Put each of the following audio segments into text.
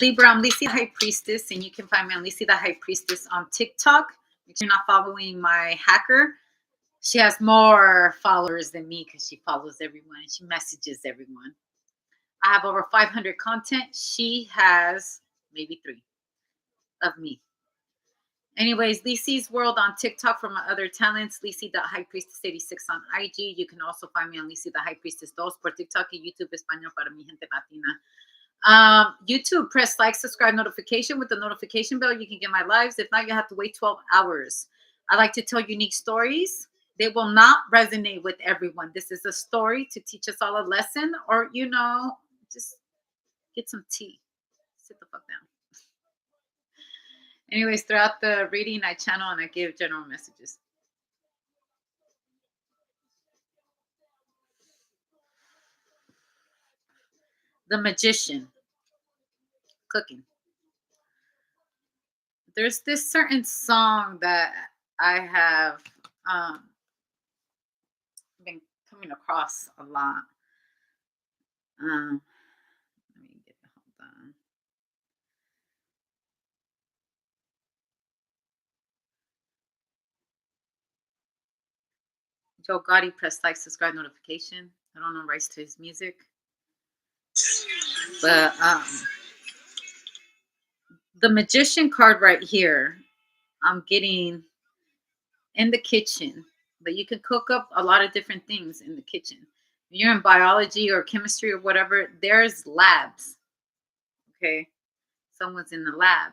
Libra, I'm Lisi the High Priestess, and you can find me on Lisi the High Priestess on TikTok. If you're not following my hacker, she has more followers than me because she follows everyone and she messages everyone. I have over 500 content. She has maybe 3 of me. Anyways, Lisi's World on TikTok for my other talents. Lisi the High Priestess 86 on IG. You can also find me on Lisi the High Priestess 2 por TikTok y YouTube Español para mi gente latina. YouTube, press like, subscribe, notification. With the notification bell, you can get my lives. If not, you have to wait 12 hours. I like to tell unique stories. They will not resonate with everyone. This is a story to teach us all a lesson, or, just get some tea. Sit the fuck down. Anyways, throughout the reading, I channel and I give general messages. The Magician. Cooking. There's this certain song that I have been coming across a lot. Let me get hold on. Joe Gotti, press like, subscribe, notification. I don't know rights to his music, but the Magician card right here, I'm getting in the kitchen, but you can cook up a lot of different things in the kitchen. If you're in biology or chemistry or whatever, there's labs. Okay, someone's in the lab.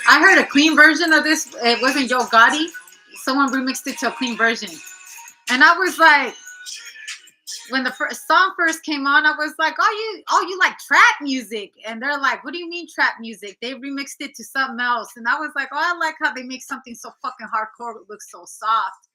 I heard a clean version of this. It wasn't Joe Gotti. Someone remixed it to a clean version, and I was like, when the song first came on, I was like, oh, you like trap music? And they're like, what do you mean trap music? They remixed it to something else. And I was like, oh, I like how they make something so fucking hardcore but looks so soft.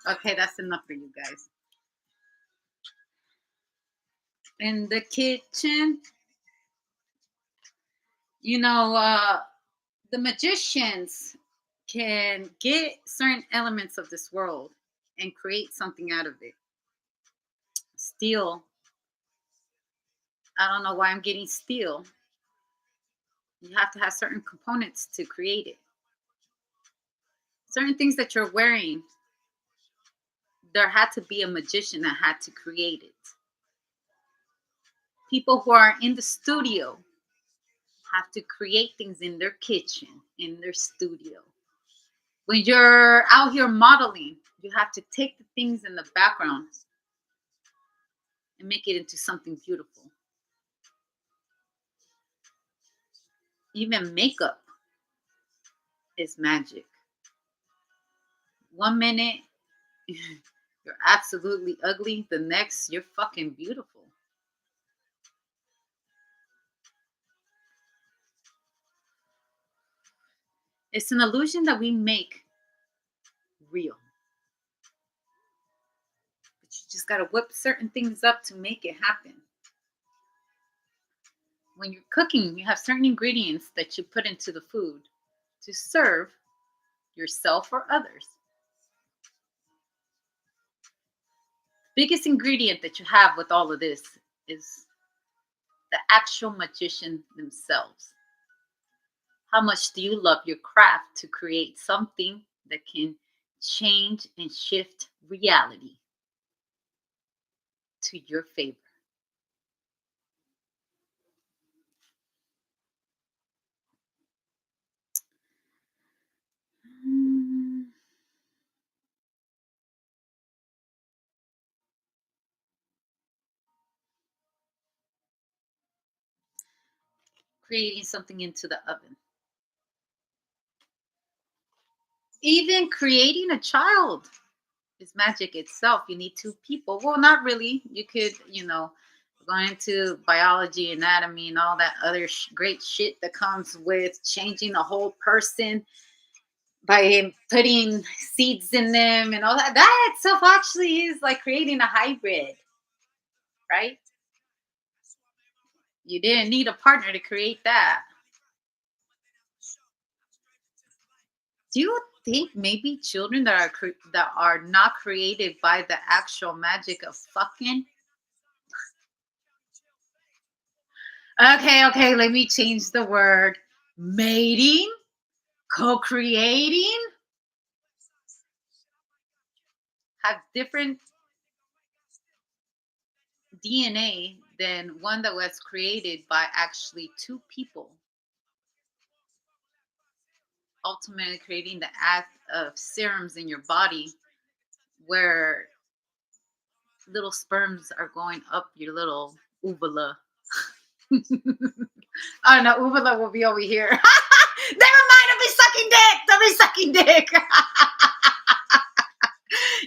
Okay, that's enough for you guys. In the kitchen, the magicians can get certain elements of this world and create something out of it. Steel. I don't know why I'm getting steel. You have to have certain components to create it. Certain things that you're wearing, there had to be a magician that had to create it. People who are in the studio have to create things in their kitchen, in their studio. When you're out here modeling, you have to take the things in the background and make it into something beautiful. Even makeup is magic. 1 minute, you're absolutely ugly. The next, you're fucking beautiful. It's an illusion that we make real. But you just got to whip certain things up to make it happen. When you're cooking, you have certain ingredients that you put into the food to serve yourself or others. The biggest ingredient that you have with all of this is the actual magician themselves. How much do you love your craft to create something that can change and shift reality to your favor. Mm, Creating something into the oven. Even creating a child is magic itself. You need two people. Well, not really. You could, go into biology, anatomy, and all that other great shit that comes with changing a whole person by putting seeds in them and all that. That itself actually is like creating a hybrid, right? You didn't need a partner to create that. Do you think maybe children that are that are not created by the actual magic of fucking? Okay, okay, let me change the word. Mating, co-creating, have different DNA than one that was created by actually two people, ultimately creating the act of serums in your body where little sperms are going up your little uvula. Oh no, uvula will be over here. Never mind, I'll be sucking dick. I'll be sucking dick.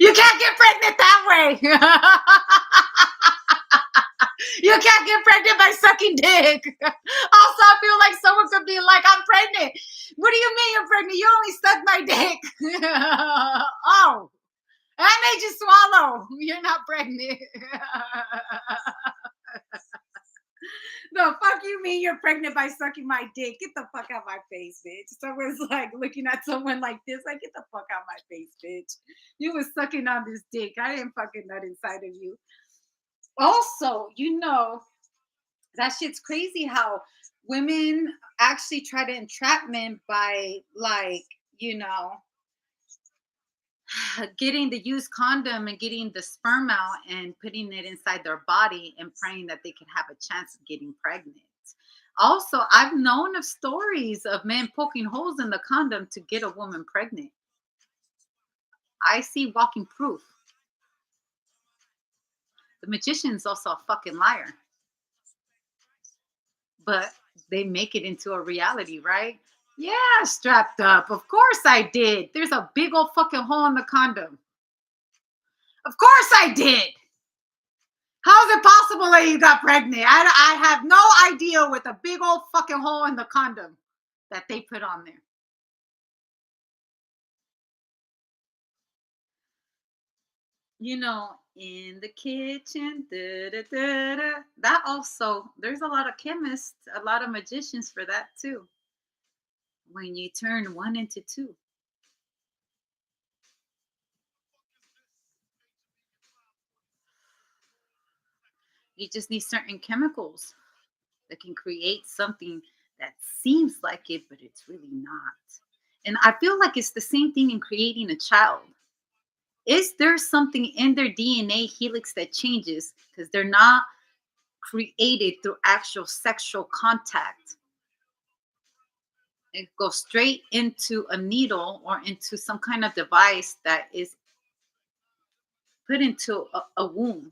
You can't get pregnant that way. You can't get pregnant by sucking dick. Also, I feel like someone could be like, I'm pregnant. What do you mean you're pregnant? You only sucked my dick. Oh, I made you swallow. You're not pregnant. The fuck you mean you're pregnant by sucking my dick? Get the fuck out my face, bitch. Someone's like looking at someone like this, like, get the fuck out my face, bitch. You was sucking on this dick. I didn't fucking nut inside of you. Also, that shit's crazy how women actually try to entrap men by like, you know, getting the used condom and getting the sperm out and putting it inside their body and praying that they could have a chance of getting pregnant. Also, I've known of stories of men poking holes in the condom to get a woman pregnant. I see walking proof. The magician's also a fucking liar, but they make it into a reality, right? Yeah, strapped up. Of course I did. There's a big old fucking hole in the condom. Of course I did. How is it possible that you got pregnant? I have no idea with a big old fucking hole in the condom that they put on there. In the kitchen, da, da, da, da. That also, there's a lot of chemists, a lot of magicians for that too. When you turn one into two, you just need certain chemicals that can create something that seems like it, but it's really not. And I feel like it's the same thing in creating a child. Is there something in their DNA helix that changes because they're not created through actual sexual contact? It goes straight into a needle or into some kind of device that is put into a womb.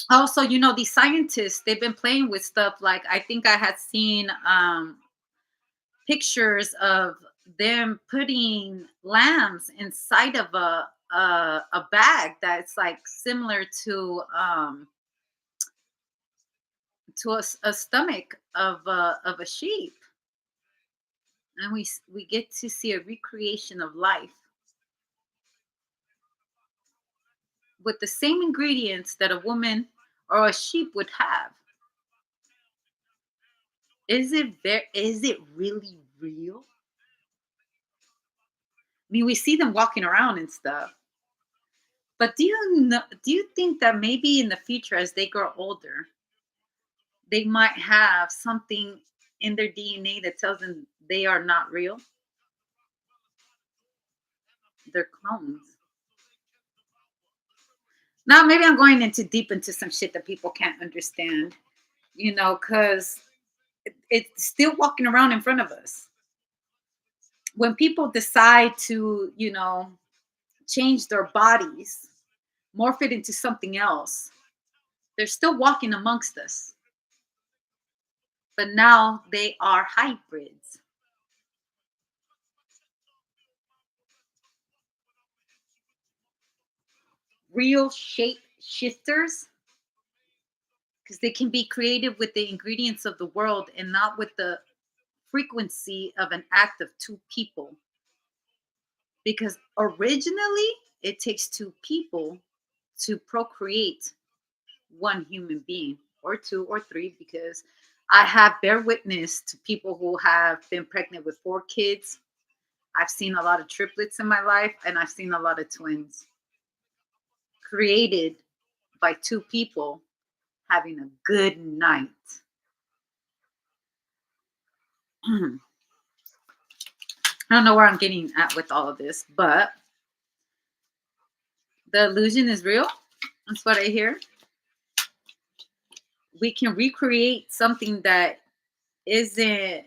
Also, these scientists, they've been playing with stuff like I think I had seen pictures of them putting lambs inside of a bag that's like similar to a stomach of a sheep, and we get to see a recreation of life with the same ingredients that a woman or a sheep would have. Is it really real? I mean, we see them walking around and stuff, but do you think that maybe in the future as they grow older they might have something in their DNA that tells them they are not real? They're clones. Now maybe I'm going into deep into some shit that people can't understand, because it's still walking around in front of us. When people decide to, change their bodies, morph it into something else, they're still walking amongst us. But now they are hybrids. Real shape shifters, because they can be created with the ingredients of the world and not with the frequency of an act of two people. Because originally, it takes two people to procreate one human being, or two or three, because I have bear witness to people who have been pregnant with 4 kids. I've seen a lot of triplets in my life, and I've seen a lot of twins created by two people having a good night. I don't know where I'm getting at with all of this, but the illusion is real. That's what I hear. We can recreate something that isn't,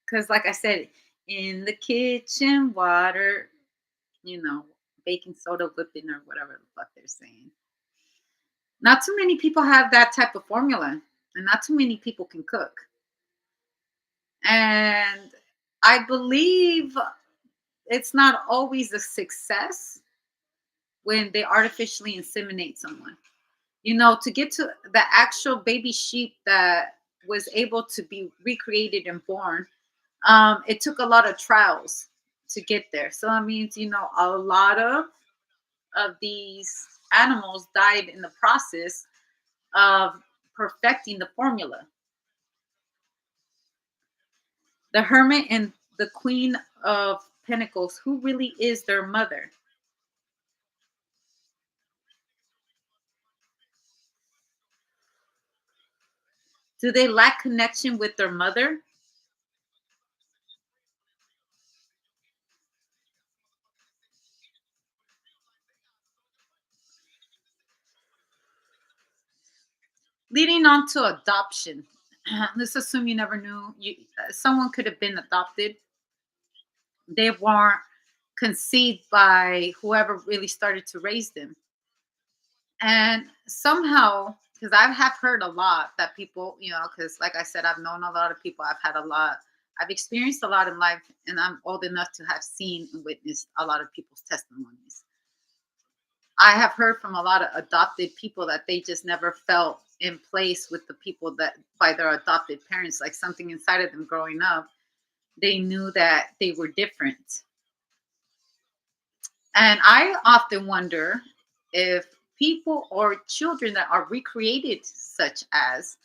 because, like I said, in the kitchen, water, baking soda whipping or whatever the fuck they're saying. Not too many people have that type of formula, and not too many people can cook. And I believe it's not always a success when they artificially inseminate someone. To get to the actual baby sheep that was able to be recreated and born, it took a lot of trials to get there. So that means, a lot of these animals died in the process of perfecting the formula. The Hermit and the Queen of Pentacles, who really is their mother? Do they lack connection with their mother? Leading on to adoption. Let's assume you never knew someone could have been adopted. They weren't conceived by whoever really started to raise them. And somehow, because I have heard a lot that people, because like I said, I've known a lot of people, I've experienced a lot in life, and I'm old enough to have seen and witnessed a lot of people's testimonies. I have heard from a lot of adopted people that they just never felt in place with the people that by their adopted parents, like something inside of them growing up, they knew that they were different. And I often wonder if people or children that are recreated, such as,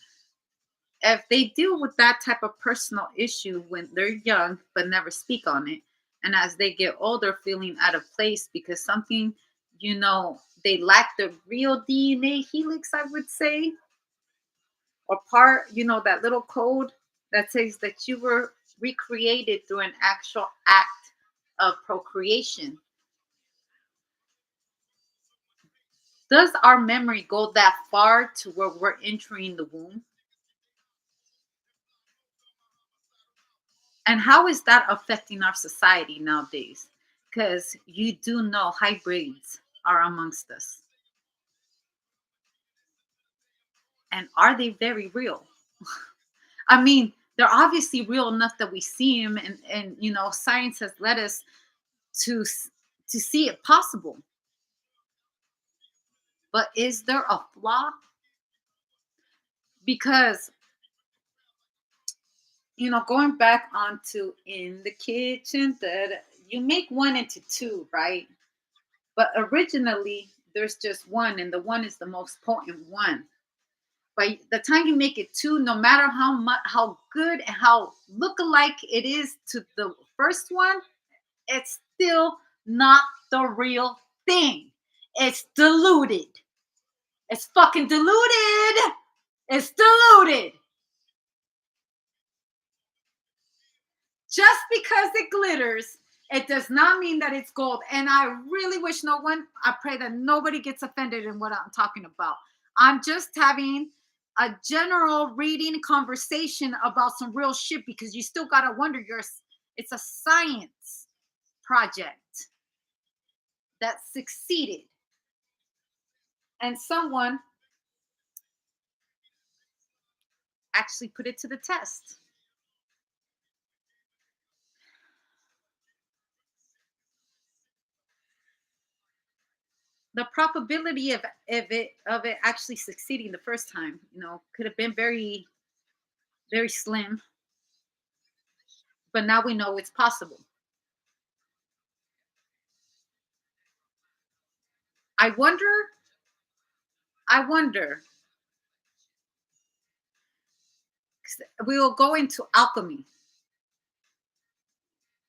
if they deal with that type of personal issue when they're young but never speak on it, and as they get older feeling out of place because something, they lack the real DNA helix, I would say, or part, that little code that says that you were recreated through an actual act of procreation. Does our memory go that far to where we're entering the womb? And how is that affecting our society nowadays? Because you do know hybrids are amongst us. And are they very real? I mean, they're obviously real enough that we see them, and science has led us to to see it possible. But is there a flaw? Because going back onto in the kitchen, that you make one into two, right? But originally there's just one, and the one is the most potent one. By the time you make it two, no matter how good and how look-alike it is to the first one, it's still not the real thing. It's diluted. It's fucking diluted. It's diluted. Just because it glitters It does not mean that it's gold. And I really wish I pray that nobody gets offended in what I'm talking about. I'm just having a general reading conversation about some real shit because you still got to wonder it's a science project that succeeded. And someone actually put it to the test. The probability of it actually succeeding the first time, could have been very, very slim, but now we know it's possible. I wonder, I wonder, 'cause we will go into alchemy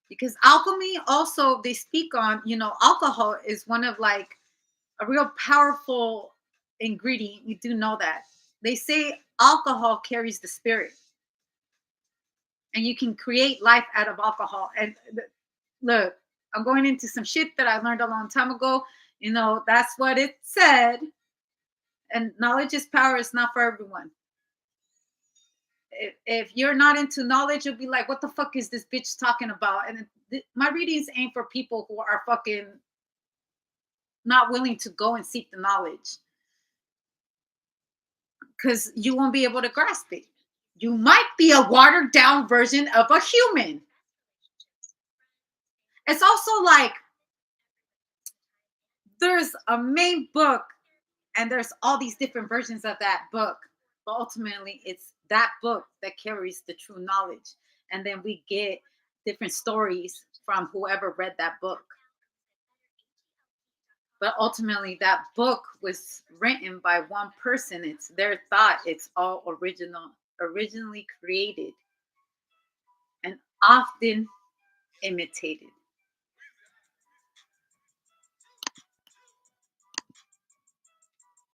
because alchemy also they speak on, alcohol is one of like a real powerful ingredient. You do know that. They say alcohol carries the spirit and you can create life out of alcohol. And look, I'm going into some shit that I learned a long time ago. That's what it said. And knowledge is power. It's not for everyone. If you're not into knowledge, you'll be like, what the fuck is this bitch talking about? And my readings ain't for people who are fucking not willing to go and seek the knowledge because you won't be able to grasp it. You might be a watered down version of a human. It's also like there's a main book and there's all these different versions of that book, but ultimately it's that book that carries the true knowledge. And then we get different stories from whoever read that book. But ultimately that book was written by one person. It's their thought. It's all originally created and often imitated.